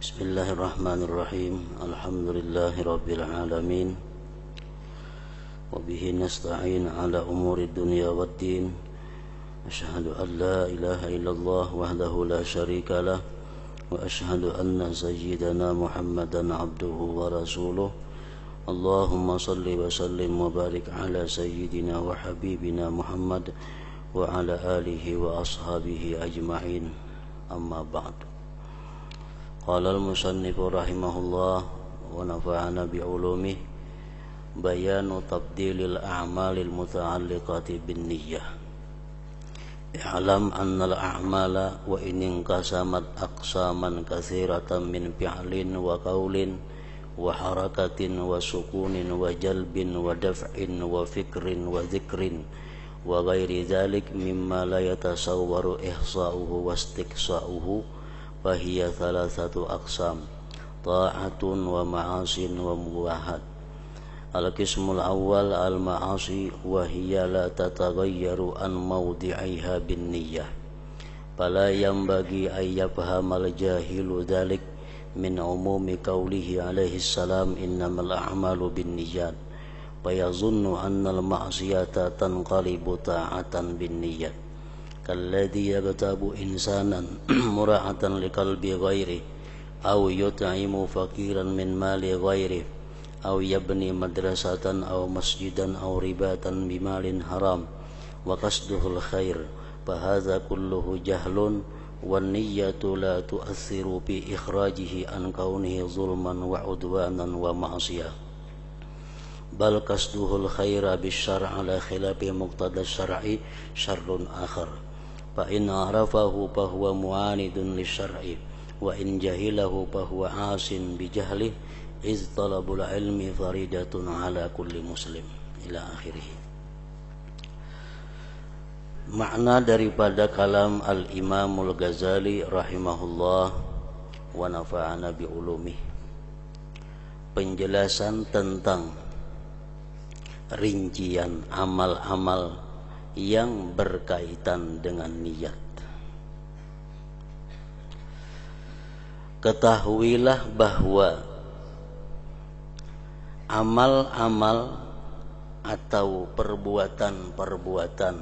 Bismillahirrahmanirrahim. Alhamdulillahirabbil alamin. Wa bihi nasta'in ala umuri dunya waddin. Asyhadu an la ilaha illallah wahdahu la syarika lah wa asyhadu anna sayyidana Muhammadan abduhu wa rasuluh. Allahumma salli wa sallim wa barik ala sayyidina wa habibina Muhammad wa ala alihi wa ashabihi ajma'in. Amma ba'du. Qala al-musannif rahimahullah wa nafa'ana bi'ulumih bayanu tabdilil a'malil muta'alliqati bin niyyah. I'lam annal a'mala wa in inqasamat aqsaman katsiratan min fi'lin wa qawlin wa harakatin wa sukunin wa jalbin wa daf'in wa fikrin wa dhikrin wa ghairi dzalik mimma la yatasawwaru ihsa'uhu wa istiqsa'uhu fahiya thalathatu aqsam ta'atun wa ma'asin wa mubahat. Al-qismul awwal al-ma'asi wa hiya la tataghayyaru an mawdi'iha bin niyyah fala yanbaghi an yafhamal jahilu dhalik min umumi qawlihi alaihi salam innamal a'malu bin niyyat fayazunnu anna al-ma'siyata tanqalibu ta'atan bin niyyat kalladhi yaghtabu insanan mura'atan liqalbi ghairi aw yut'imu faqiran min mali ghairi aw yabni madrasatan aw masjidan aw ribatan bimalin haram wa qasduhul khair fahadha kulluhu jahlun wan niyyatu la tu'athiru bi ikhrajihi an kaunihi zulman wa udwanan wa ma'siyah bal qasduhul khaira bisyar'i ala khilafi muqtada syar'i syarrun akhar fa in arafahu fa huwa mu'anidun lisyar'i wa in jahilahu fa huwa asin bi jahlihi iz talabul ilmi faridatun ala kulli muslim ila akhirih. Makna daripada kalam al-Imamul Ghazali rahimahullah wa nafa'ana bi ulumih, penjelasan tentang rincian amal-amal yang berkaitan dengan niat. Ketahuilah bahwa amal-amal atau perbuatan-perbuatan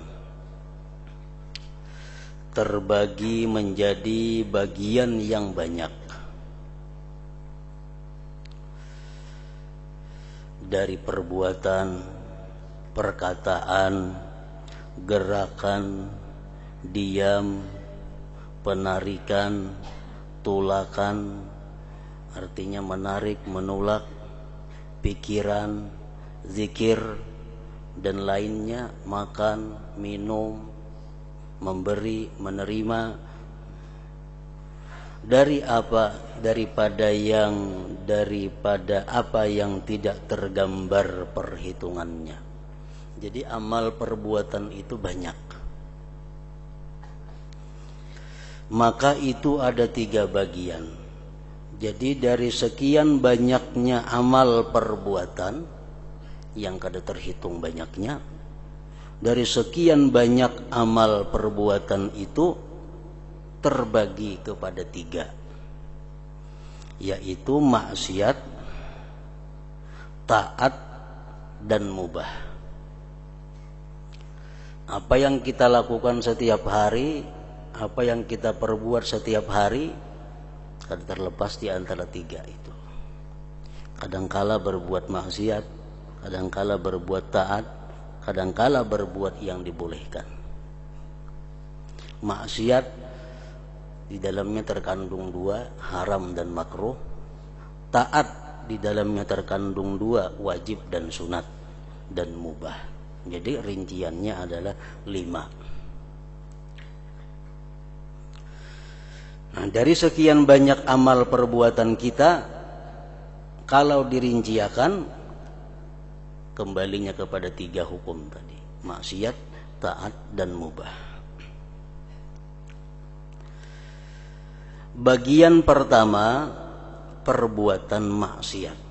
terbagi menjadi bagian yang banyak. Dari perbuatan, perkataan, gerakan, diam, penarikan, tulakan, artinya menarik, menulak, pikiran, zikir, dan lainnya, makan, minum, memberi, menerima. Dari apa? Daripada apa yang tidak tergambar perhitungannya. Jadi amal perbuatan itu banyak. Maka itu ada 3 bagian. Jadi dari sekian banyaknya amal perbuatan yang kada terhitung banyaknya, dari sekian banyak amal perbuatan itu terbagi kepada 3, yaitu maksiat, taat, dan mubah. Apa yang kita lakukan setiap hari, apa yang kita perbuat setiap hari, kada terlepas di antara 3 itu. Kadangkala berbuat maksiat, kadangkala berbuat taat, kadangkala berbuat yang dibolehkan. Maksiat di dalamnya terkandung 2, haram dan makruh. Taat di dalamnya terkandung 2, wajib dan sunat, dan mubah. Jadi rinciannya adalah 5. Nah, dari sekian banyak amal perbuatan kita, kalau dirinciakan, kembalinya kepada 3 hukum tadi: maksiat, taat, dan mubah. Bagian pertama, perbuatan maksiat.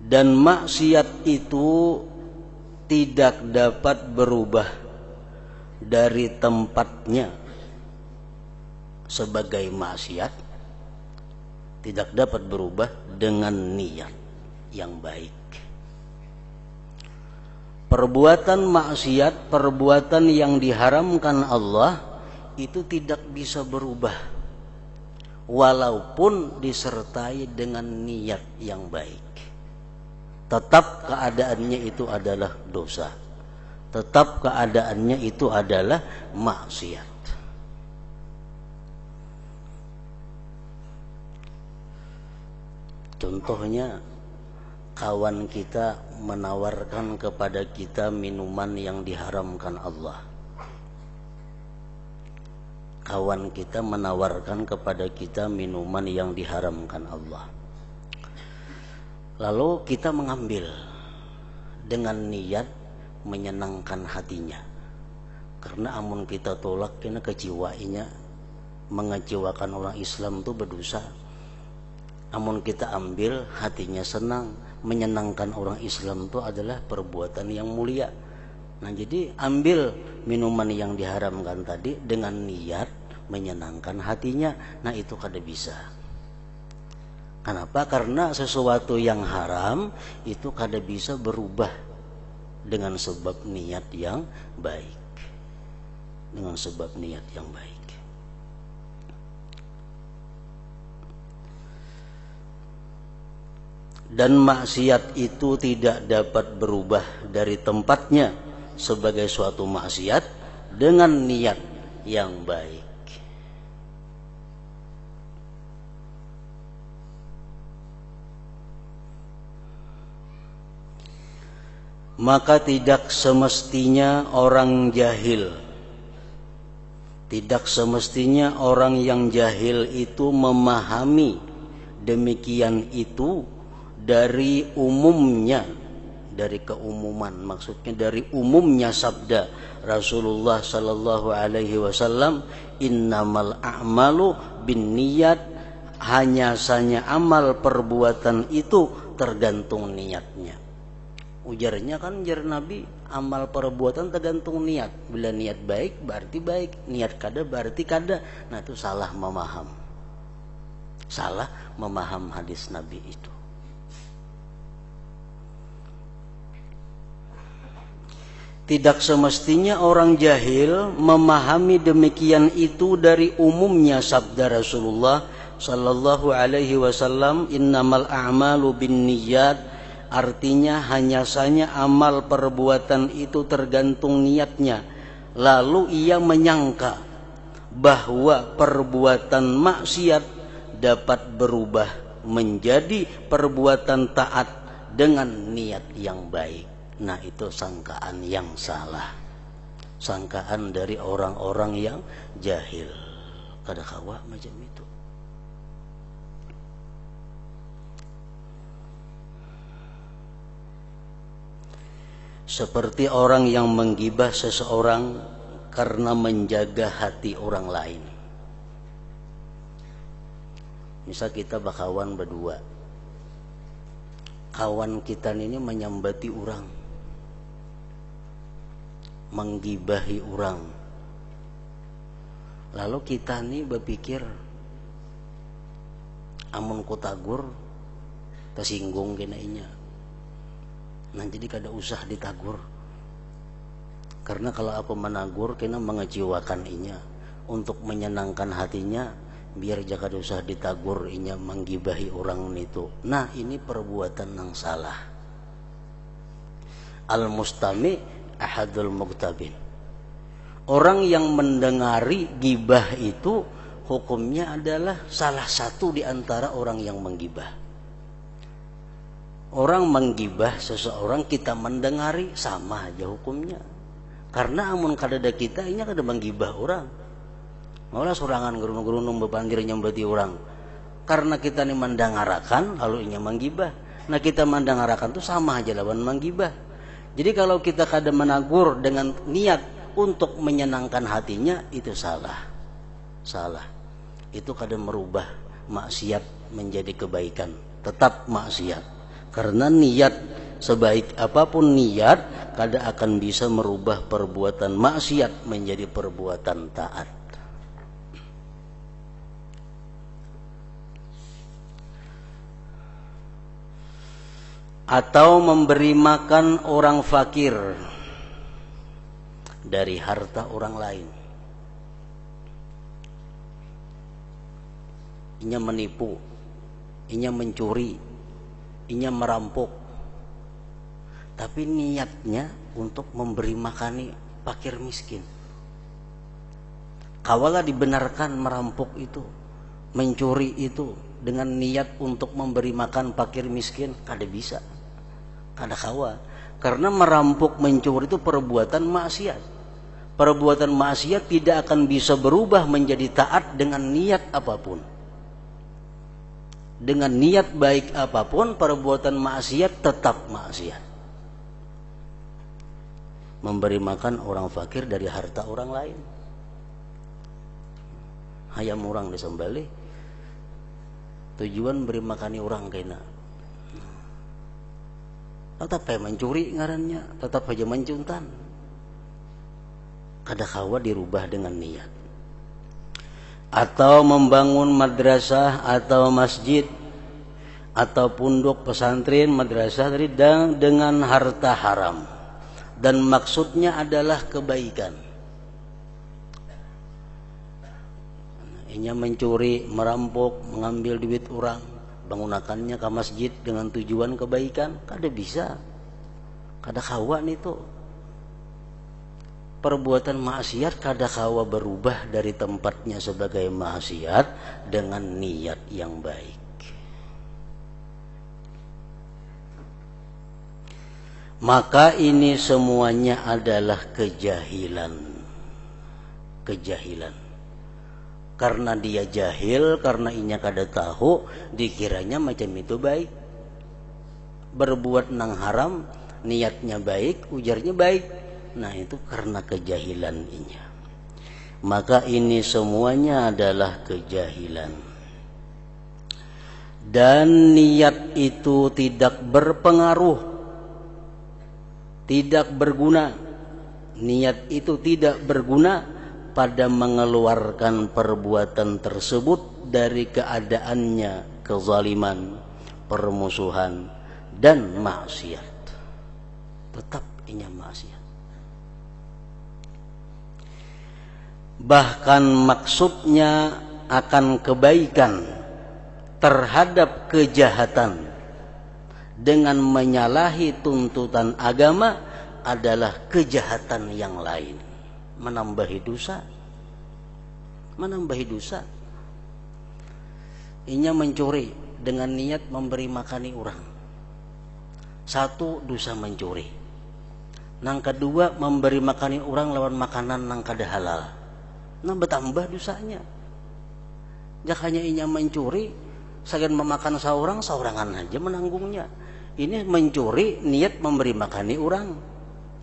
Dan maksiat itu tidak dapat berubah dari tempatnya sebagai maksiat tidak dapat berubah dengan niat yang baik. Perbuatan maksiat, perbuatan yang diharamkan Allah itu tidak bisa berubah walaupun disertai dengan niat yang baik. Tetap keadaannya itu adalah dosa. Tetap keadaannya itu adalah maksiat. Contohnya, kawan kita menawarkan kepada kita minuman yang diharamkan Allah. Kawan kita menawarkan kepada kita minuman yang diharamkan Allah. Lalu kita mengambil dengan niat menyenangkan hatinya. Karena amun kita tolak, kena kecewainya, mengecewakan orang Islam itu berdosa. Amun kita ambil, hatinya senang, menyenangkan orang Islam itu adalah perbuatan yang mulia. Nah, jadi ambil minuman yang diharamkan tadi dengan niat menyenangkan hatinya. Nah, itu kada bisa. Kenapa? Karena sesuatu yang haram itu kada bisa berubah dengan sebab niat yang baik. Dengan sebab niat yang baik. Dan maksiat itu tidak dapat berubah dari tempatnya sebagai suatu maksiat dengan niat yang baik. Maka tidak semestinya orang jahil, tidak semestinya orang yang jahil itu memahami demikian itu dari umumnya, dari keumuman, maksudnya dari umumnya sabda Rasulullah sallallahu alaihi wasallam, innamal a'malu binniyat, hanya saja amal perbuatan itu tergantung niatnya. Ujarnya kan, ujar Nabi, amal perbuatan tergantung niat. Bila niat baik berarti baik, niat kada berarti kada. Nah, itu salah memaham. Salah memaham hadis Nabi itu. Tidak semestinya orang jahil memahami demikian itu dari umumnya sabda Rasulullah sallallahu alaihi wasallam, innamal a'malu binniyat, artinya hanya saja amal perbuatan itu tergantung niatnya. Lalu ia menyangka bahwa perbuatan maksiat dapat berubah menjadi perbuatan taat dengan niat yang baik. Nah, itu sangkaan yang salah, sangkaan dari orang-orang yang jahil. Kada kawa macam itu. Seperti orang yang menggibah seseorang karena menjaga hati orang lain. Misal kita bakawan berdua, kawan kita ini menyambati orang, menggibahi orang. Lalu kita nih berpikir, amun ku tagur tersinggung kena inya. Nah, jadi kada usah ditagur. Karena kalau aku menagur kena mengecewakan inya. Untuk menyenangkan hatinya, biar jangan usah ditagur inya menggibahi orang itu. Nah, ini perbuatan yang salah. Al-mustami ahadul muktabin. Orang yang mendengari gibah itu hukumnya adalah salah satu di antara orang yang menggibah. Orang menggibah seseorang, kita mendengari, sama aja hukumnya. Karena amun kadada kita ini kada menggibah orang. Malah sorangan gerunung-gerunung bepandir nyambati orang. Karena kita ini mendengarakan, lalu inya menggibah. Nah, kita mendengarakan itu sama aja lawan menggibah. Jadi kalau kita kada menagur dengan niat untuk menyenangkan hatinya, itu salah. Salah. Itu kada merubah maksiat menjadi kebaikan. Tetap maksiat. Karena niat, sebaik apapun niat, kada akan bisa merubah perbuatan maksiat menjadi perbuatan taat. atau memberi makan orang fakir dari harta orang lain. Inya menipu, inya mencuri, inya merampok, tapi niatnya untuk memberi makani fakir miskin. Kawalah dibenarkan merampok itu, mencuri itu dengan niat untuk memberi makan fakir miskin, kada bisa, kada kawa. Karena merampok, mencuri itu perbuatan maksiat. Perbuatan maksiat tidak akan bisa berubah menjadi taat dengan niat apapun. Dengan niat baik apapun, perbuatan maksiat tetap maksiat. Memberi makan orang fakir dari harta orang lain. Hayam orang disembelih, tujuan beri makani orang kena. Tetap kayak mencuri ngarannya, tetap aja mencuntan. Kada kawa dirubah dengan niat. Atau membangun madrasah atau masjid atau pondok pesantren madrasah tadi dengan harta haram, dan maksudnya adalah kebaikan. Inya mencuri, merampok, mengambil duit orang, menggunakannya ke masjid dengan tujuan kebaikan, kada bisa, kada kawa itu. Perbuatan maksiat kada kawa berubah dari tempatnya sebagai maksiat dengan niat yang baik. Maka ini semuanya adalah kejahilan. Kejahilan. Karena dia jahil, karena inya kada tahu, dikiranya macam itu baik. Berbuat nang haram, niatnya baik, ujarnya baik. Nah itu karena kejahilan inya. Maka ini semuanya adalah kejahilan. Dan niat itu tidak berpengaruh, tidak berguna. Niat itu tidak berguna pada mengeluarkan perbuatan tersebut dari keadaannya kezaliman, permusuhan, dan maksiat. Tetap inya maksiat. Bahkan maksudnya akan kebaikan terhadap kejahatan dengan menyalahi tuntutan agama adalah kejahatan yang lain, menambahi dosa. Menambahi dosa. Inya mencuri dengan niat memberi makani orang. Satu, dosa mencuri. Nang kedua, memberi makani orang lawan makanan nang kada halal. Nah bertambah dosanya. Jakanya inya mencuri, sagan memakan seorangan aja menanggungnya. Ini mencuri niat memberi makani orang.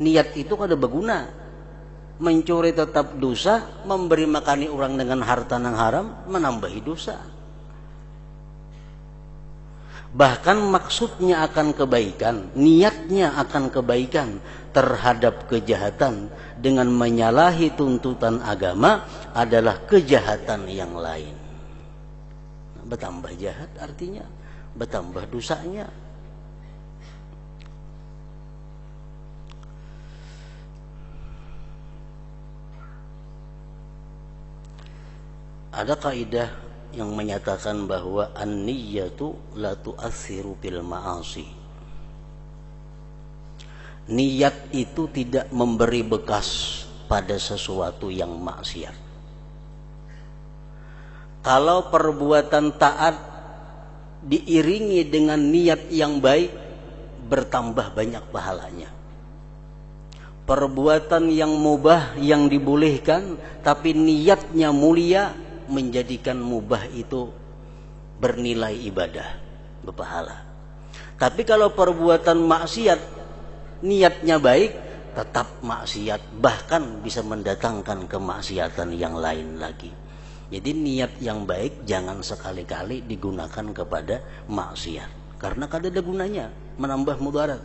Niat itu kada berguna. Mencuri tetap dosa, memberi makani orang dengan harta nang haram menambahi dosa. Bahkan maksudnya akan kebaikan, niatnya akan kebaikan terhadap kejahatan dengan menyalahi tuntutan agama adalah kejahatan yang lain. Bertambah jahat artinya bertambah dosanya. Ada kaidah yang menyatakan bahwa an-niyyatu la tu'assiru bil ma'asi. Niat itu tidak memberi bekas pada sesuatu yang maksiat. Kalau perbuatan taat diiringi dengan niat yang baik, bertambah banyak pahalanya. Perbuatan yang mubah yang dibolehkan tapi niatnya mulia, menjadikan mubah itu bernilai ibadah, berpahala. Tapi kalau perbuatan maksiat niatnya baik, tetap maksiat, bahkan bisa mendatangkan kemaksiatan yang lain lagi. Jadi niat yang baik jangan sekali-kali digunakan kepada maksiat, karena kada ada gunanya, menambah mudarat.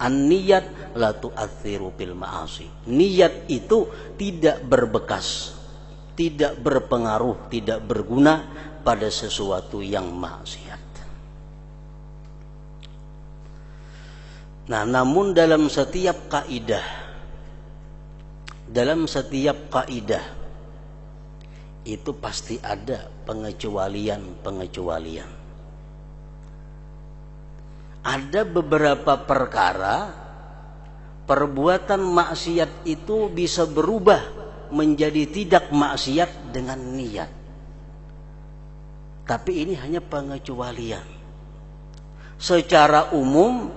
An-niyat la tu'atsiru bil ma'asi. Niat itu tidak berbekas, tidak berpengaruh, tidak berguna pada sesuatu yang maksiat. Nah, namun dalam setiap kaidah itu pasti ada pengecualian. Ada beberapa perkara perbuatan maksiat itu bisa berubah menjadi tidak maksiat dengan niat. Tapi ini hanya pengecualian. Secara umum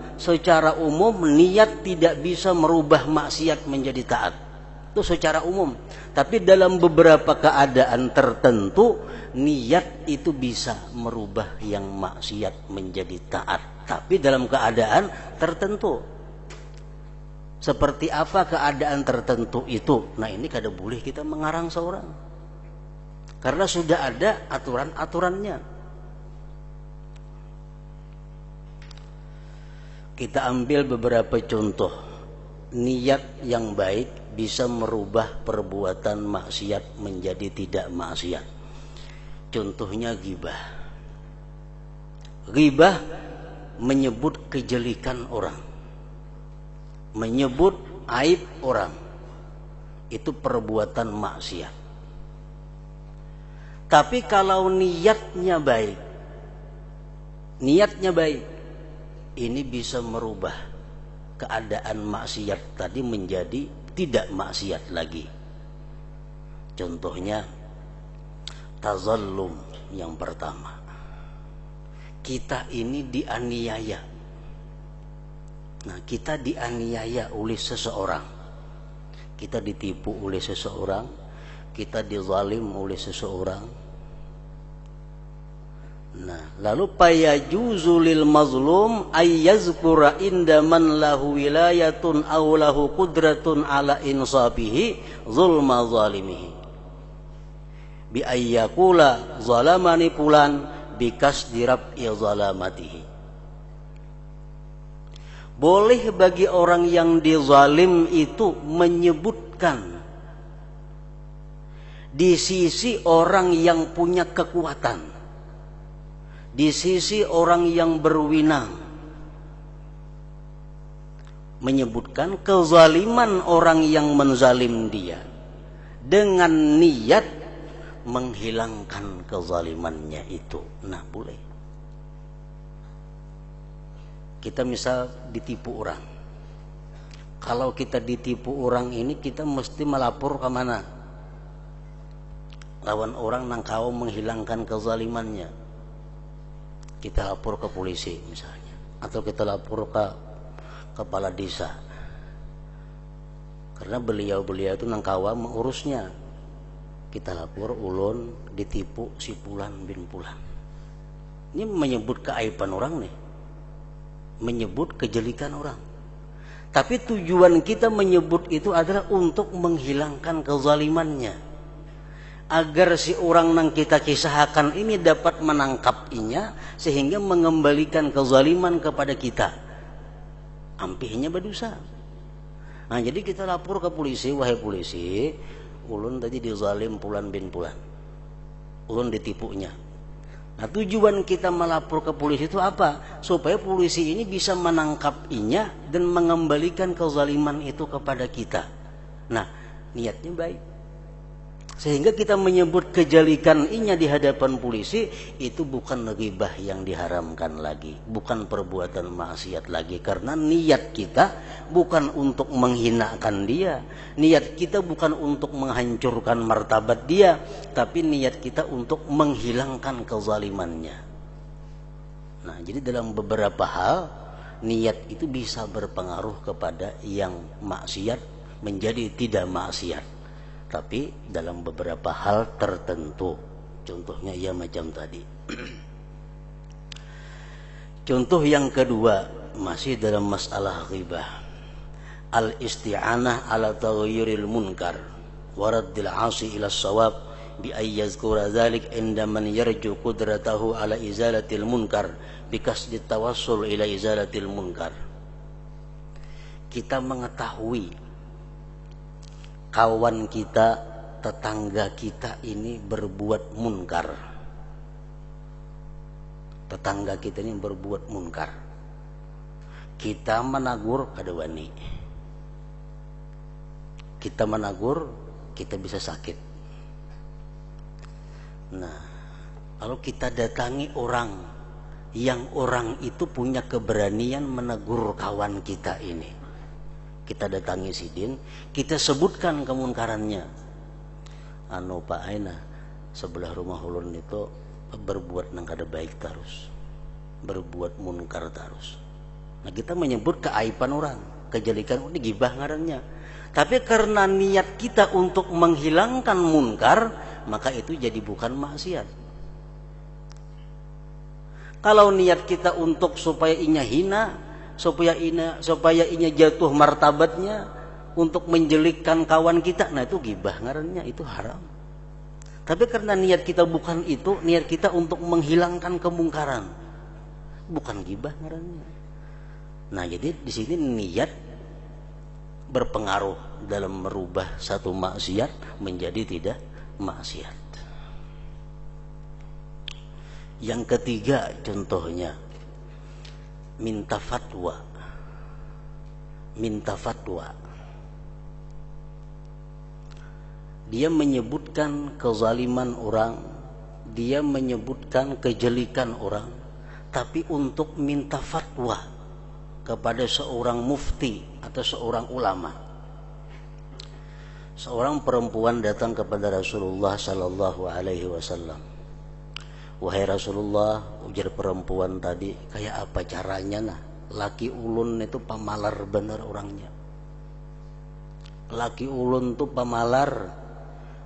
niat tidak bisa merubah maksiat menjadi taat. Itu secara umum. Tapi dalam beberapa keadaan tertentu niat itu bisa merubah yang maksiat menjadi taat. Tapi dalam keadaan tertentu. Seperti apa keadaan tertentu itu? Nah, ini kada boleh kita mengarang seorang. Karena sudah ada aturan-aturannya. Kita ambil beberapa contoh. Niat yang baik bisa merubah perbuatan maksiat menjadi tidak maksiat. Contohnya ghibah. Ghibah menyebut kejelekan orang, menyebut aib orang. Itu perbuatan maksiat. Tapi kalau niatnya baik, ini bisa merubah keadaan maksiat tadi menjadi tidak maksiat lagi. Contohnya tazallum yang pertama. Kita ini dianiaya. Nah, kita dianiaya oleh seseorang. Kita ditipu oleh seseorang, kita dizalim oleh seseorang. Nah, lalu payajuzu lil mazlum ay yazkura inda man lahu wilayatun aw lahu qudratun ala insabihi zulma zalimihi bi ayyakula zalamani fulan bikas dirab zalamatihi. Boleh bagi orang yang dizalim itu menyebutkan di sisi orang yang punya kekuatan, di sisi orang yang berwenang, menyebutkan kezaliman orang yang menzalim dia dengan niat menghilangkan kezalimannya itu. Nah, boleh. Kita misal ditipu orang. Kalau kita ditipu orang ini, kita mesti melapor ke mana? Lawan orang nang kau menghilangkan kezalimannya. Kita lapor ke polisi misalnya, atau kita lapor ke kepala desa. Karena beliau itu nang kawa mengurusnya. Kita lapor ulun ditipu si Fulan bin Fulan. Ini menyebut keaiban orang nih, menyebut kejelekan orang. Tapi tujuan kita menyebut itu adalah untuk menghilangkan kezalimannya, agar si orang yang kita kisahkan ini dapat menangkapnya sehingga mengembalikan kezaliman kepada kita. Ampihnya berdosa. Nah, jadi kita lapor ke polisi, wahai polisi, ulun tadi dizalim Fulan bin Fulan, ulun ditipunya. Nah, tujuan kita melapor ke polisi itu apa? Supaya polisi ini bisa menangkapnya dan mengembalikan kezaliman itu kepada kita. Nah, niatnya baik. Sehingga kita menyebut kejelekan inya di hadapan polisi, itu bukan ghibah yang diharamkan lagi, bukan perbuatan maksiat lagi, karena niat kita bukan untuk menghinakan dia, niat kita bukan untuk menghancurkan martabat dia, tapi niat kita untuk menghilangkan kezalimannya. Nah, jadi dalam beberapa hal niat itu bisa berpengaruh kepada yang maksiat menjadi tidak maksiat. Tapi dalam beberapa hal tertentu. Contohnya ya macam tadi. Contoh yang kedua masih dalam masalah ghibah. Al-isti'anah ala taghayyuril munkar wa raddil 'asi ila shawab bi ay yazkura dzalik inda man yarju qudratahu ala izalatil munkar bi kasdit tawassul ila izalatil munkar. Kita mengetahui kawan kita, tetangga kita ini berbuat munkar. Tetangga kita ini berbuat munkar. kita menagur kada wani. Kita menagur, kita bisa sakit. Nah, kalau kita datangi orang yang orang itu punya keberanian menegur kawan kita ini, kita datangi sidin, kita sebutkan kemunkarannya. Anu Pak Aina, sebelah rumah ulun itu berbuat nang kada baik terus, berbuat munkar terus. Nah, kita menyebut keaiban orang, kejelekan ini gibah ngarannya. Tapi karena niat kita untuk menghilangkan munkar, maka itu jadi bukan maksiat. Kalau niat kita untuk supaya inya hina, supaya inya jatuh martabatnya, untuk menjelikkan kawan kita, nah itu gibah ngarannya, itu haram. Tapi karena niat kita bukan itu, niat kita untuk menghilangkan kemungkaran, bukan gibah ngarannya. Nah, jadi di sini niat berpengaruh dalam merubah satu maksiat menjadi tidak maksiat. Yang ketiga contohnya, minta fatwa. Minta fatwa. Dia menyebutkan kezaliman orang, dia menyebutkan kejelikan orang, tapi untuk minta fatwa kepada seorang mufti atau seorang ulama. Seorang perempuan datang kepada Rasulullah sallallahu alaihi wasallam. Wahai Rasulullah, ujar perempuan tadi, kayak apa caranya nah? Laki ulun itu pamalar bener orangnya. Laki ulun tuh pamalar,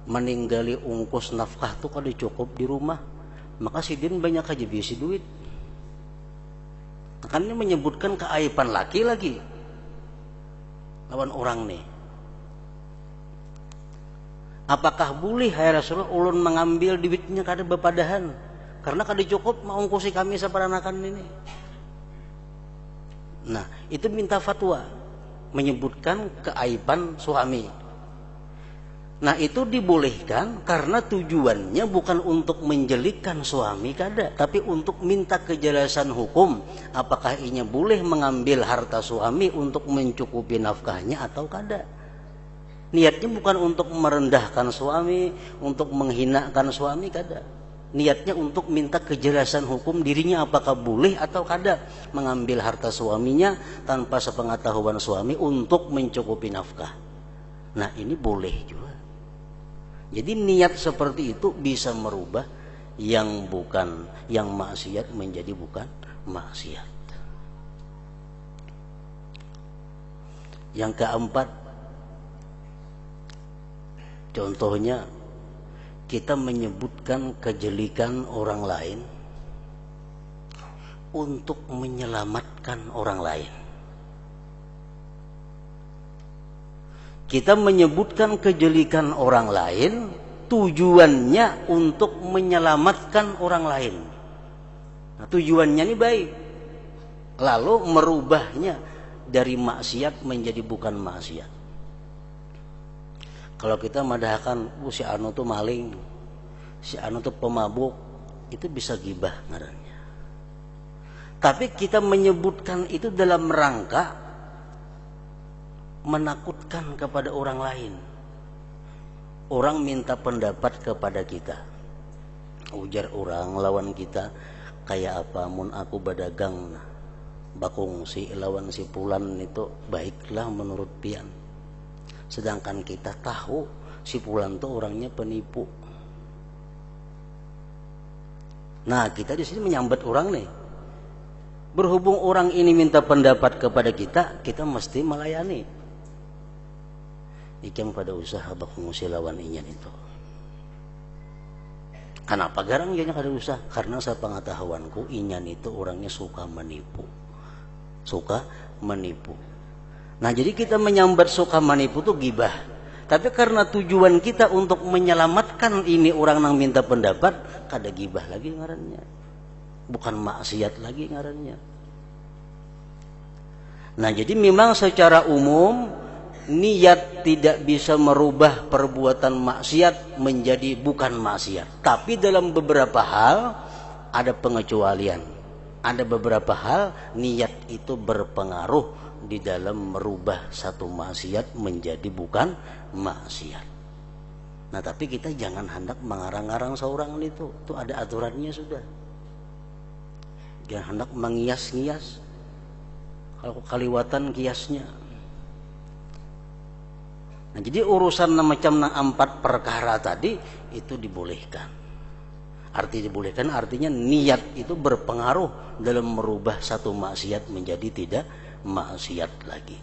meninggali ungkus nafkah tuh kada cukup di rumah. Maka sidin banyak aja bisi duit. Kan ini menyebutkan keaiban laki lagi lawan orang nih. Apakah boleh hai Rasulullah ulun mengambil duitnya kada bepadahan karena kada cukup mengungkusi kami saparanakan ini? Nah, itu minta fatwa, menyebutkan keaiban suami. Nah, itu dibolehkan karena tujuannya bukan untuk menjelikkan suami kada, tapi untuk minta kejelasan hukum, apakah inya boleh mengambil harta suami untuk mencukupi nafkahnya atau kada. Niatnya bukan untuk merendahkan suami, untuk menghinakan suami kada. Niatnya untuk minta kejelasan hukum dirinya, apakah boleh atau kada mengambil harta suaminya tanpa sepengetahuan suami untuk mencukupi nafkah. Nah, ini boleh juga. Jadi niat seperti itu bisa merubah yang bukan, yang maksiat menjadi bukan maksiat. Yang keempat, contohnya kita menyebutkan kejelikan orang lain untuk menyelamatkan orang lain. Kita menyebutkan kejelikan orang lain tujuannya untuk menyelamatkan orang lain. Nah, tujuannya ini baik. Lalu merubahnya dari maksiat menjadi bukan maksiat. Kalau kita madahkan si anu tuh maling, si anu tuh pemabuk, itu bisa gibah ngarannya. Tapi kita menyebutkan itu dalam rangka menakutkan kepada orang lain. Orang minta pendapat kepada kita, ujar orang lawan kita, kayak apa mun aku badagang bakung si lawan si Pulan itu baiklah menurut pian. Sedangkan kita tahu si Pulan tuh orangnya penipu. Nah, kita di sini menyambat orang nih. Berhubung orang ini minta pendapat kepada kita, kita mesti melayani. Ikam pada usaha bakung si lawan inyan itu. Kenapa garang dia kada usah? Karena sepengetahuanku inyan itu orangnya suka menipu. Suka menipu. Nah, jadi kita menyambat suka menipu itu gibah. Tapi karena tujuan kita untuk menyelamatkan ini orang yang minta pendapat, kada gibah lagi ngarannya. Bukan maksiat lagi ngarannya. Nah, jadi memang secara umum niat tidak bisa merubah perbuatan maksiat menjadi bukan maksiat. Tapi dalam beberapa hal ada pengecualian. Ada beberapa hal niat itu berpengaruh di dalam merubah satu maksiat menjadi bukan maksiat. Nah, tapi kita jangan hendak mengarang-arang seorang itu ada aturannya sudah. Jangan hendak mengias-ngias. Kalau kaliwatan kiasnya. Nah, jadi urusan macam 4 perkara tadi itu dibolehkan. Arti dibolehkan artinya niat itu berpengaruh dalam merubah satu maksiat menjadi tidak maksiat lagi.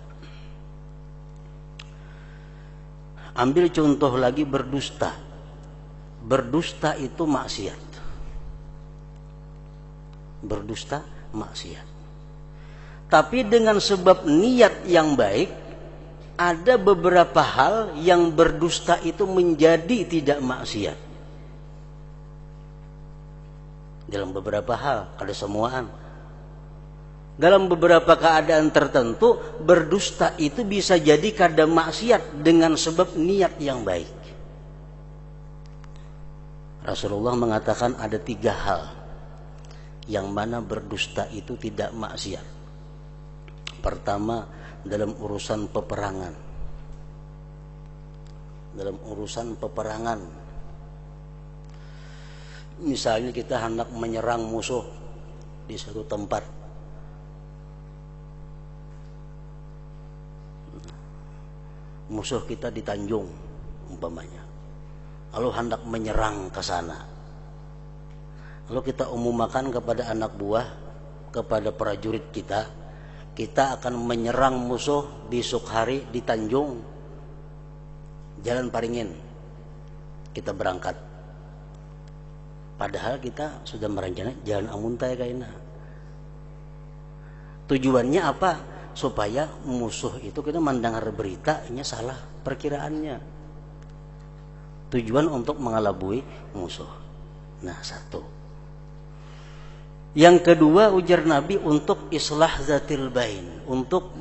Ambil contoh lagi berdusta. Berdusta itu maksiat. Berdusta maksiat. Tapi dengan sebab niat yang baik, ada beberapa hal yang berdusta itu menjadi tidak maksiat. Dalam beberapa hal, ada semuaan. Dalam beberapa keadaan tertentu, berdusta itu bisa jadi kada maksiat dengan sebab niat yang baik. Rasulullah mengatakan ada 3 hal yang mana berdusta itu tidak maksiat. Pertama, dalam urusan peperangan. Dalam urusan peperangan. Misalnya kita hendak menyerang musuh di suatu tempat. Musuh kita di Tanjung umpamanya. Lalu hendak menyerang ke sana. Lalu kita umumkan kepada anak buah, kepada prajurit kita akan menyerang musuh besok hari di Tanjung. Jalan Paringin. Kita berangkat. Padahal kita sudah merencanakan jalan amuntai kaina. Tujuannya apa? Supaya musuh itu kita mendengar beritanya salah perkiraannya. Tujuan untuk mengelabui musuh. Nah, 1. Yang kedua, ujar Nabi, untuk islah zatil bain, untuk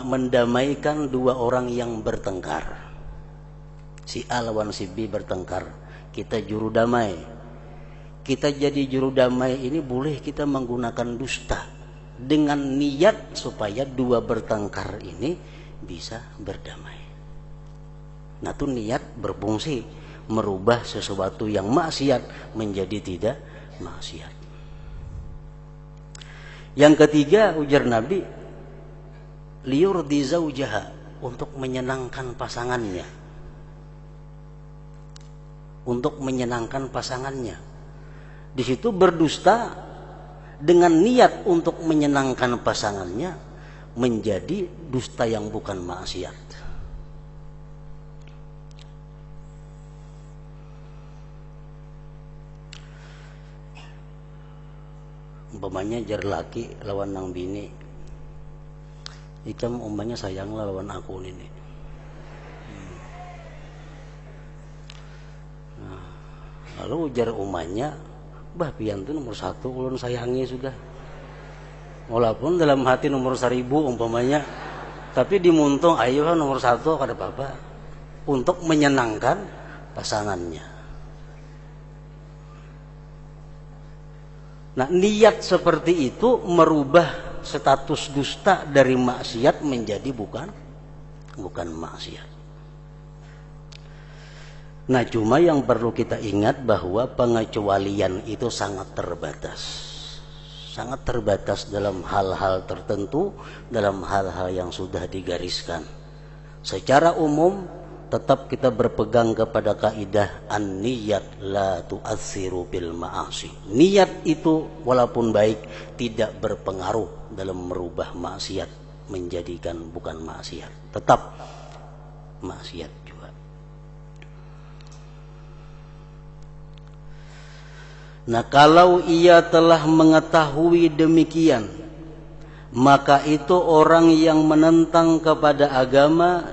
mendamaikan 2 orang yang bertengkar. Si A lawan si B bertengkar, kita juru damai. Kita jadi juru damai ini boleh kita menggunakan dusta dengan niat supaya 2 bertengkar ini bisa berdamai. Nah, itu niat berfungsi merubah sesuatu yang maksiat menjadi tidak maksiat. Yang ketiga, ujar Nabi, liyurdi zaujaha, untuk menyenangkan pasangannya. Untuk menyenangkan pasangannya. Di situ berdusta dengan niat untuk menyenangkan pasangannya menjadi dusta yang bukan maksiat. Umpamanya jar laki lawan nang bini, ikam umpamanya sayang lawan aku ini. Nah, lalu jar umanya, bah pian itu nomor 1 ulun sayangi sudah. Walaupun dalam hati nomor 1000 umpamanya, tapi dimuntung ayo nomor 1 kada apa-apa. Untuk menyenangkan pasangannya. Nah, niat seperti itu merubah status dusta dari maksiat menjadi bukan maksiat. Nah, cuma yang perlu kita ingat bahwa pengecualian itu sangat terbatas. Sangat terbatas dalam hal-hal tertentu, dalam hal-hal yang sudah digariskan. Secara umum, tetap kita berpegang kepada kaidah an-niyat la tu'atsiru bil ma'asi. Niat itu walaupun baik tidak berpengaruh dalam merubah maksiat menjadikan bukan maksiat. Tetap maksiat. Nah, kalau ia telah mengetahui demikian, maka itu orang yang menentang kepada agama,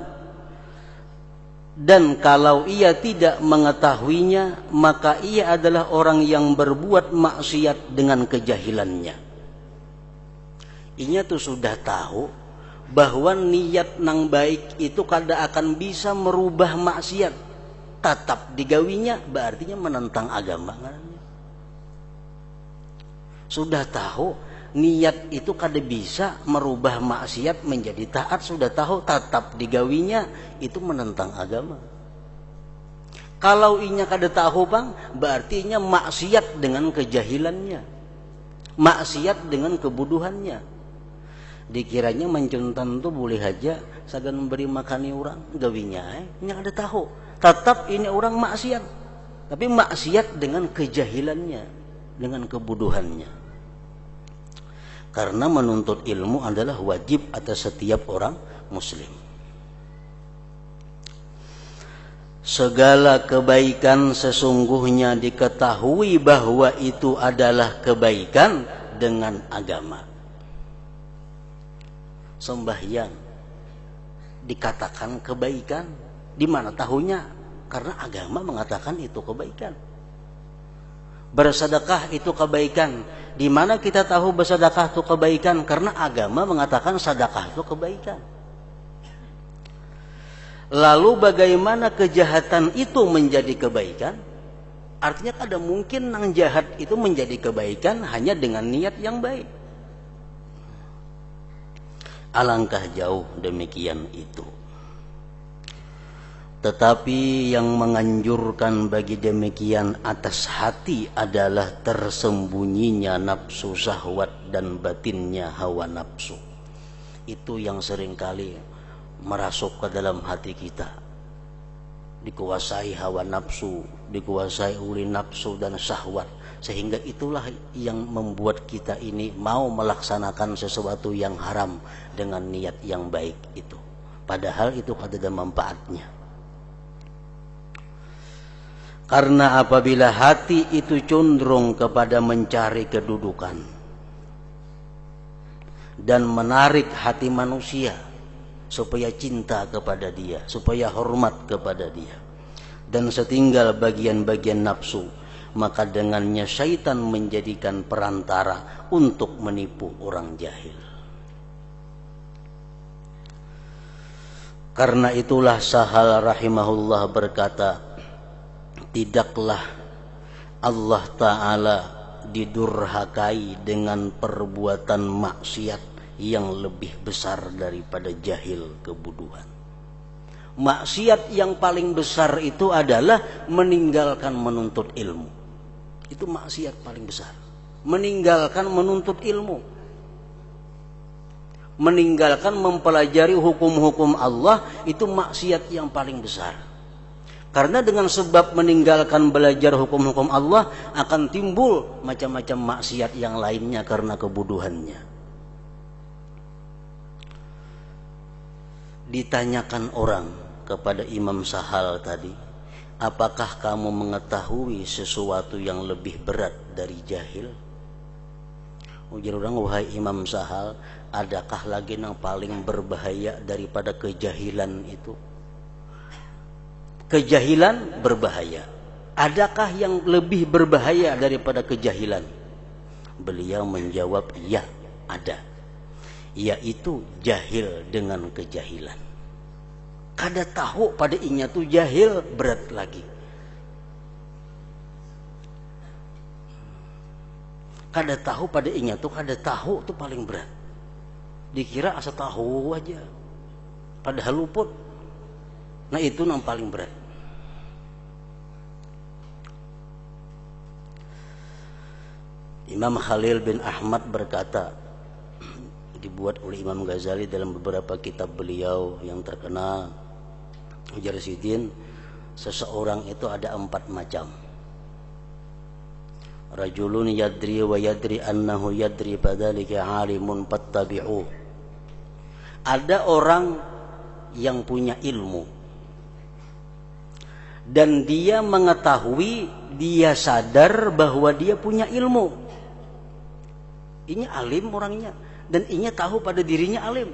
dan kalau ia tidak mengetahuinya, maka ia adalah orang yang berbuat maksiat dengan kejahilannya. Inya tuh sudah tahu bahwa niat nang baik itu kada akan bisa merubah maksiat, tetap digawinya, berarti menentang agama. Sudah tahu niat itu kada bisa merubah maksiat menjadi taat. Sudah tahu tetap digawinya, itu menentang agama. Kalau inya kada tahu bang, berarti inya maksiat dengan kejahilannya, maksiat dengan kebodohannya. Dikiranya mencuntan tuh boleh aja sagan memberi makani orang, gawinya inya kada tahu. Tetap ini orang maksiat, tapi maksiat dengan kejahilannya, dengan kebodohannya. Karena menuntut ilmu adalah wajib atas setiap orang muslim. Segala kebaikan sesungguhnya diketahui bahwa itu adalah kebaikan dengan agama. Sembahyang dikatakan kebaikan, di mana tahunya? Karena agama mengatakan itu kebaikan. Bersedekah itu kebaikan, di mana kita tahu bersedekah itu kebaikan? Karena agama mengatakan sedekah itu kebaikan. Lalu bagaimana kejahatan itu menjadi kebaikan? Artinya kada mungkin nang jahat itu menjadi kebaikan hanya dengan niat yang baik. Alangkah jauh demikian itu. Tetapi yang menganjurkan bagi demikian atas hati adalah tersembunyinya nafsu syahwat dan batinnya hawa nafsu. Itu yang seringkali merasuk ke dalam hati kita. Dikuasai hawa nafsu, dikuasai oleh nafsu dan syahwat. Sehingga itulah yang membuat kita ini mau melaksanakan sesuatu yang haram dengan niat yang baik itu. Padahal itu ada manfaatnya. Karena apabila hati itu cenderung kepada mencari kedudukan dan menarik hati manusia supaya cinta kepada dia, supaya hormat kepada dia, dan setinggal bagian-bagian nafsu, maka dengannya syaitan menjadikan perantara untuk menipu orang jahil. Karena itulah Sahal rahimahullah berkata, tidaklah Allah Ta'ala didurhakai dengan perbuatan maksiat yang lebih besar daripada jahil kebodohan. Maksiat yang paling besar itu adalah meninggalkan menuntut ilmu. Itu maksiat paling besar. Meninggalkan menuntut ilmu. Meninggalkan mempelajari hukum-hukum Allah, itu maksiat yang paling besar. Karena dengan sebab meninggalkan belajar hukum-hukum Allah akan timbul macam-macam maksiat yang lainnya karena kebodohannya. Ditanyakan orang kepada Imam Sahal tadi, apakah kamu mengetahui sesuatu yang lebih berat dari jahil? Ujar orang, wahai Imam Sahal, adakah lagi yang paling berbahaya daripada kejahilan itu? Kejahilan berbahaya. Adakah yang lebih berbahaya daripada kejahilan? Beliau menjawab, ya, ada. Yaitu jahil dengan kejahilan. Kada tahu pada inya tu jahil, berat lagi. Kada tahu pada inya tu, kada tahu tu paling berat. Dikira asa tahu aja, padahal luput. Nah itu yang paling berat. Imam Khalil bin Ahmad berkata, dibuat oleh Imam Ghazali dalam beberapa kitab beliau yang terkenal, ujar Sidin, seseorang itu ada 4 macam. Rajulun yadri wa yadri annahu yadri fadzalika alimun fattabi'uh. Ada orang yang punya ilmu dan dia mengetahui, dia sadar bahwa dia punya ilmu. Ini alim orangnya, dan inya tahu pada dirinya alim.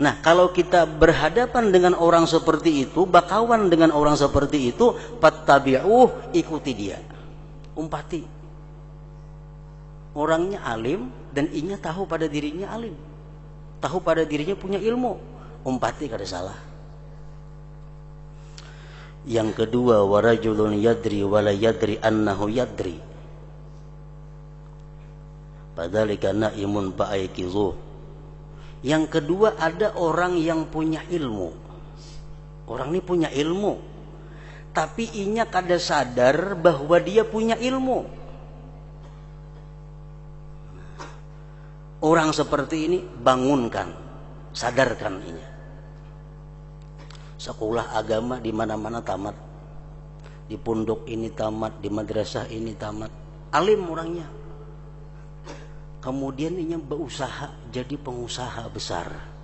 Nah, kalau kita berhadapan dengan orang seperti itu, bakawan dengan orang seperti itu, fattabi'uh, ikuti dia, umpati. Orangnya alim dan inya tahu pada dirinya alim, tahu pada dirinya punya ilmu, umpati, kada salah. Yang kedua, warajulun yadri wala yadri annahu yadri. Fadzalika naimun fa'aikizuh. Yang kedua, ada orang yang punya ilmu. Orang ini punya ilmu, tapi inya kada sadar bahwa dia punya ilmu. Orang seperti ini bangunkan, sadarkan inya. Sekolah agama di mana-mana tamat, di pondok ini tamat, di madrasah ini tamat, alim orangnya. Kemudian inya berusaha jadi pengusaha besar.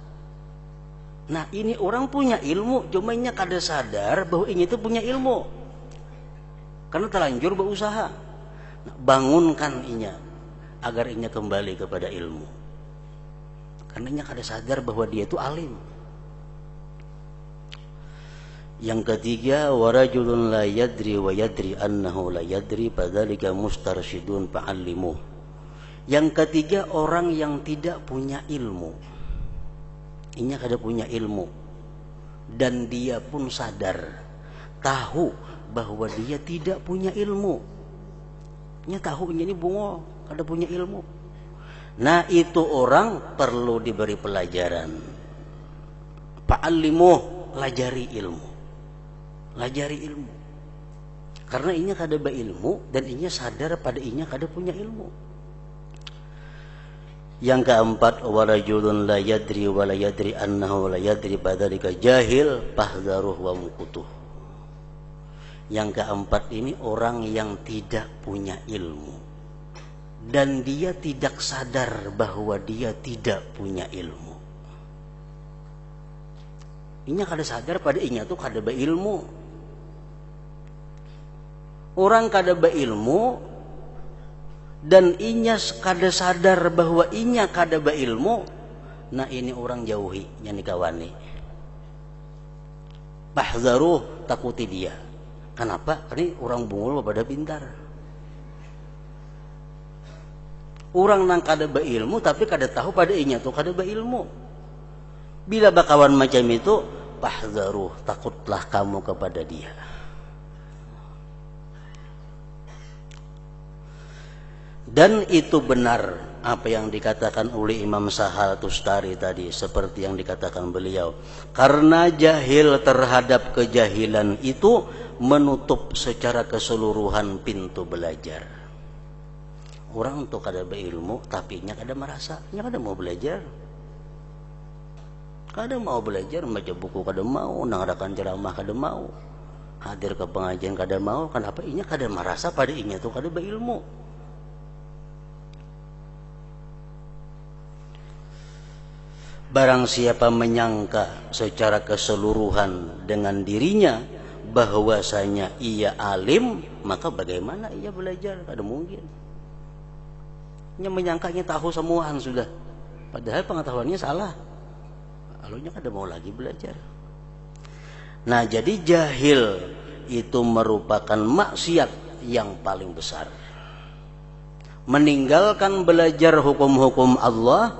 Nah, ini orang punya ilmu, cuma inya kada sadar bahwa inya itu punya ilmu, karena terlanjur berusaha. Nah, bangunkan inya agar inya kembali kepada ilmu, karena inya kada sadar bahwa dia itu alim. Yang ketiga, warajulun la yadri wa yadri annahu la yadri fadzalika mustarsyidun fa'allimuh. Yang ketiga, orang yang tidak punya ilmu. Inya kada punya ilmu dan dia pun sadar, tahu bahwa dia tidak punya ilmu. Inya tahu inya ini bungo, kada punya ilmu. Nah, itu orang perlu diberi pelajaran. Fa'allimuh, lajari ilmu. Lajari ilmu. Karena inya kada berilmu dan inya sadar pada inya kada punya ilmu. Yang keempat, warajulun la yadri wa la yadri annahu la yadri fadzalika jahil fahdharuh wa mukutuh. Yang keempat ini orang yang tidak punya ilmu dan dia tidak sadar bahwa dia tidak punya ilmu. Inya kada sadar pada inya tuh kada beilmu. Orang kada beilmu dan inya kada sadar bahwa inya kada beilmu. Nah, ini orang jauhi, nyani kawani. Fahdharuh, takuti dia. Kenapa? Ini orang bungul pada pintar. Orang nang kada beilmu tapi kada tahu pada inya tuh kada beilmu. Bila bakawan macam itu, fahdharuh, takutlah kamu kepada dia. Dan itu benar apa yang dikatakan oleh Imam Sahal Tustari tadi, seperti yang dikatakan beliau. Karena jahil terhadap kejahilan itu menutup secara keseluruhan pintu belajar. Orang tuh kada berilmu tapi nya kada merasa, nya kada mau belajar. Kada mau belajar, baca buku kada mau, nangadakan ceramah kada mau, hadir ke pengajian kada mau. Kenapa? Inya kada merasa pada inya tuh kada berilmu. Barang siapa menyangka secara keseluruhan dengan dirinya bahwasanya ia alim, maka bagaimana ia belajar? Kada mungkin. Ia menyangkanya tahu semuaan sudah, padahal pengetahuannya salah. Lalunya kada mau lagi belajar. Nah, jadi jahil itu merupakan maksiat yang paling besar. Meninggalkan belajar hukum-hukum Allah,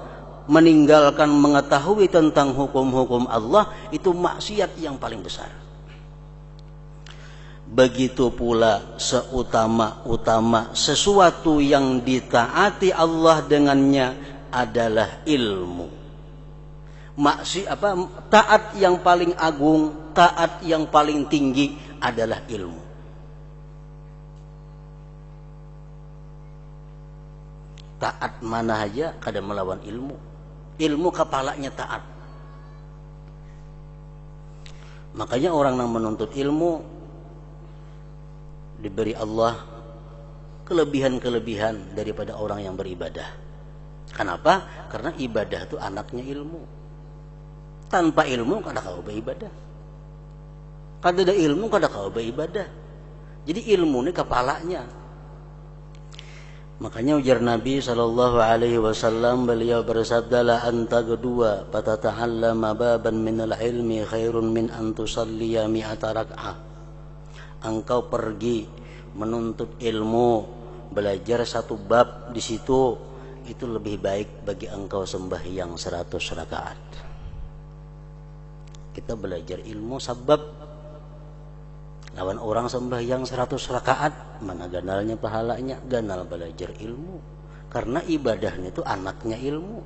meninggalkan mengetahui tentang hukum-hukum Allah, itu maksiat yang paling besar. Begitu pula seutama-utama sesuatu yang ditaati Allah dengannya adalah ilmu. Taat yang paling agung, taat yang paling tinggi adalah ilmu. Taat mana aja kada melawan ilmu. Ilmu kepalanya taat. Makanya orang yang menuntut ilmu diberi Allah kelebihan-kelebihan daripada orang yang beribadah. Kenapa? Karena ibadah itu anaknya ilmu. Tanpa ilmu kada kau beribadah. Kada ada ilmu kada kau beribadah. Jadi ilmu ini kepalanya. Makanya ujar Nabi SAW, beliau bersabda, la anta kedua fatata'allama baban minal ilmi khairun min an tusalliya mi'ata rak'ah. Engkau pergi menuntut ilmu, belajar satu bab di situ, itu lebih baik bagi engkau sembahyang 100 rakaat. Kita belajar ilmu sebab lawan orang sembahyang 100 rakaat, mana ganalnya pahalanya? Ganal belajar ilmu. Karena ibadahnya itu anaknya ilmu.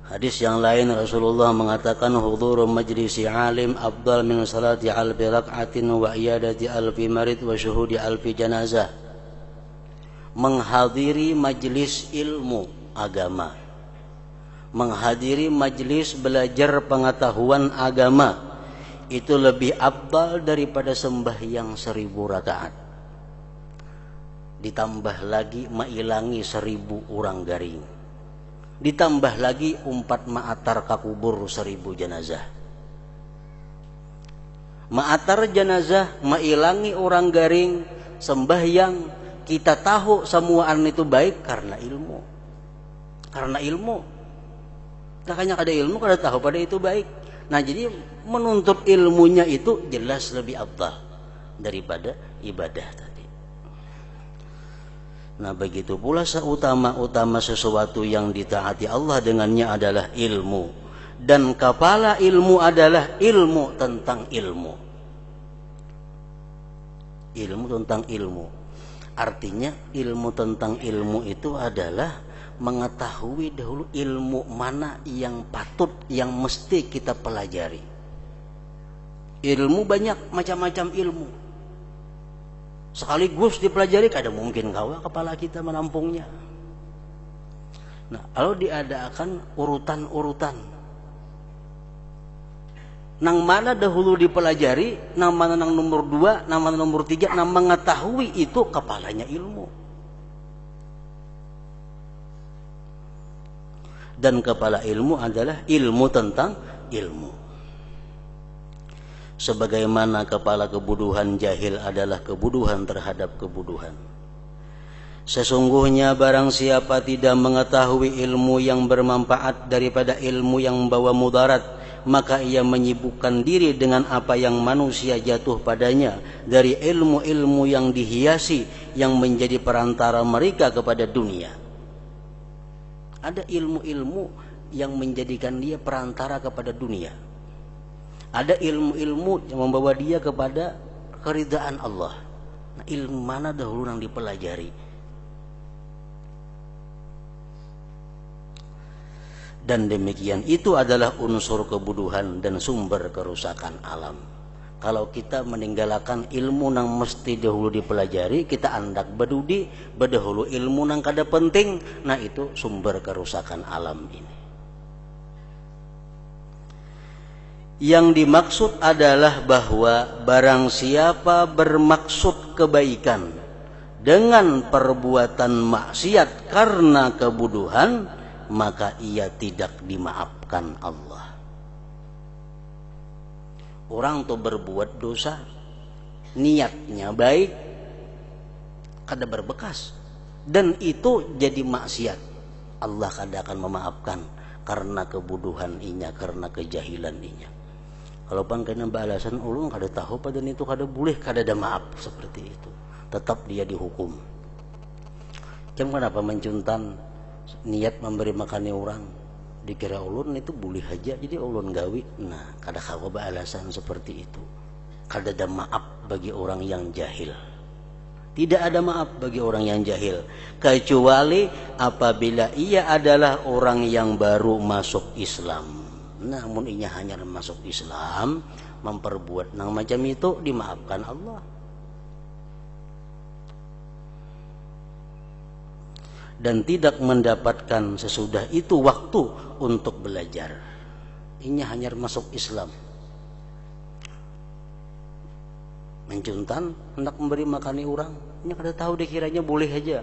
Hadis yang lain Rasulullah mengatakan hudhuru majlisi alim afdal min salati alfi rak'atin wa iyadati alfi marid wa syuhudi alfi janazah. Menghadiri majlis ilmu agama, menghadiri majlis belajar pengetahuan agama itu lebih afdal daripada sembahyang 1000 rakaat. Ditambah lagi mailangi 1000 urang garing. Ditambah lagi umpat ma'atar kakubur 1000 jenazah. Ma'atar jenazah, mailangi orang garing, sembahyang, kita tahu semuaan itu baik karena ilmu. Karena ilmu. Makanya ada ilmu, kada tahu pada itu baik. Nah jadi menuntut ilmunya itu jelas lebih afdal daripada ibadah tadi. Nah begitu pula seutama-utama sesuatu yang ditaati Allah dengannya adalah ilmu. Dan kepala ilmu adalah ilmu tentang ilmu. Ilmu tentang ilmu. Artinya ilmu tentang ilmu itu adalah mengetahui dahulu ilmu mana yang patut, yang mesti kita pelajari. Ilmu banyak, macam-macam ilmu. Sekaligus dipelajari, kada mungkin kawa kepala kita menampungnya. Nah, kalau diadakan urutan-urutan, nang mana dahulu dipelajari, nang mana nang nomor 2, nang mana nomor 3, nang mengetahui itu kepalanya ilmu. Dan kepala ilmu adalah ilmu tentang ilmu. Sebagaimana kepala kebuduhan jahil adalah kebuduhan terhadap kebuduhan. Sesungguhnya barang siapa tidak mengetahui ilmu yang bermanfaat daripada ilmu yang membawa mudarat, maka ia menyibukkan diri dengan apa yang manusia jatuh padanya dari ilmu-ilmu yang dihiasi yang menjadi perantara mereka kepada dunia. Ada ilmu-ilmu yang menjadikan dia perantara kepada dunia. Ada ilmu-ilmu yang membawa dia kepada keridaan Allah. Nah, ilmu mana dahulu yang dipelajari? Dan demikian itu adalah unsur kebuduhan dan sumber kerusakan alam. Kalau kita meninggalkan ilmu yang mesti dahulu dipelajari, kita andak bedudi, bedahulu ilmu yang kada penting, nah itu sumber kerusakan alam ini. Yang dimaksud adalah bahwa barang siapa bermaksud kebaikan dengan perbuatan maksiat karena kebuduhan, maka ia tidak dimaafkan Allah. Orang tuh berbuat dosa, niatnya baik, kada berbekas, dan itu jadi maksiat, Allah kada akan memaafkan karena kebuduhan inya, karena kejahilan inya. Kalau pan kena balasan ulun kada tahu pada itu kada boleh, kada ada maaf seperti itu, tetap dia dihukum. Jam kenapa mencuntan niat memberi makan orang, dikira ulun itu boleh aja, jadi ulun gawi. Nah, kada kawa balasan seperti itu. Kada ada maaf bagi orang yang jahil. Tidak ada maaf bagi orang yang jahil, kecuali apabila ia adalah orang yang baru masuk Islam. Namun ia hanya masuk Islam, memperbuat nang macam itu, dimaafkan Allah. Dan tidak mendapatkan sesudah itu waktu untuk belajar. Ini hanya masuk Islam. Mencuntan, hendak memberi makani orang, ini kada tahu dikiranya boleh aja.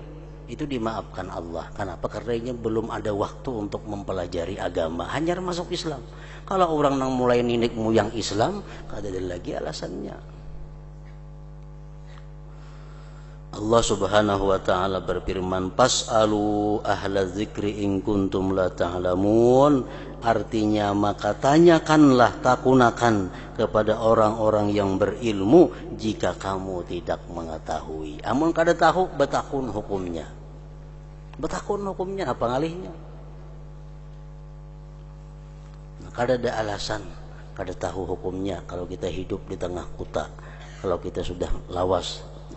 Itu dimaafkan Allah. Kenapa? Karena ini belum ada waktu untuk mempelajari agama, hanya masuk Islam. Kalau orang nang mulai ninik moyang Islam, kada ada lagi alasannya. Allah Subhanahu wa taala berfirman, "Fas'alu ahla dzikri in kuntum la ta'lamun." Artinya, maka tanyakanlah, takunakan kepada orang-orang yang berilmu jika kamu tidak mengetahui. Amun kada tahu, betakun hukumnya. Betakun hukumnya apa ngalihnya? Nah, kada ada alasan, kada tahu hukumnya kalau kita hidup di tengah kota. Kalau kita sudah lawas